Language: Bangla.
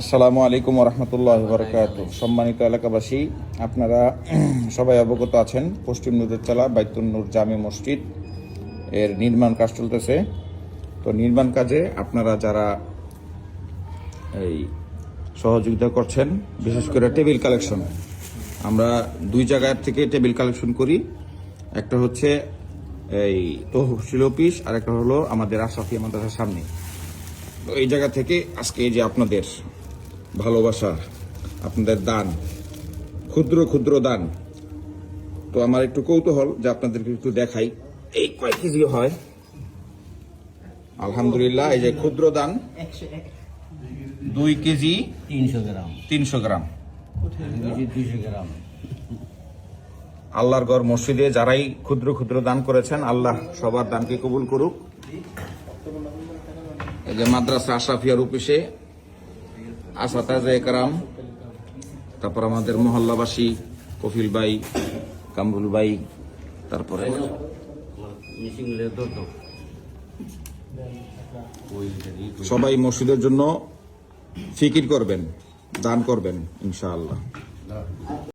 আসসালামু আলাইকুম রহমতুল্লাহ বরকাত। সম্মানিত এলাকাবাসী, আপনারা সবাই অবগত আছেন পশ্চিম নূরুচ্চালা বাইতুন নূর জামে মসজিদ এর নির্মাণ কাজ চলতেছে। তো নির্মাণ কাজে আপনারা যারা এই সহযোগিতা করছেন, বিশেষ করে টেবিল কালেকশন, আমরা দুই জায়গার থেকে টেবিল কালেকশন করি। একটা হচ্ছে এই তহসিল অফিস, আর একটা হলো আমাদের আশরাফিয়া মাদ্রাসার সামনে। তো এই জায়গা থেকে আজকে এই যে আপনাদের ভালোবাসা, আপনাদের দান, ক্ষুদ্র ক্ষুদ্র দান, তো আমার একটু কৌতূহল যে আপনাদেরকে একটু দেখাই এই কয় কেজি হয়। আলহামদুলিল্লাহ, এই যে ক্ষুদ্র দান 2 কেজি 300 গ্রাম 300 গ্রাম। 200 গ্রাম। আল্লাহর ঘর মসজিদে যারাই ক্ষুদ্র ক্ষুদ্র দান করেছেন, আল্লাহ সবার দানকে কবুল করুক। এই যে মাদ্রাসা আশরাফিয়ার অফিসে আসাতাজে একরাম, তারপর আমাদের মহল্লাবাসী কফিল ভাই, কামরুল ভাই, তারপরে সবাই মসজিদের জন্য ফিকির করবেন, দান করবেন ইনশাআল্লাহ।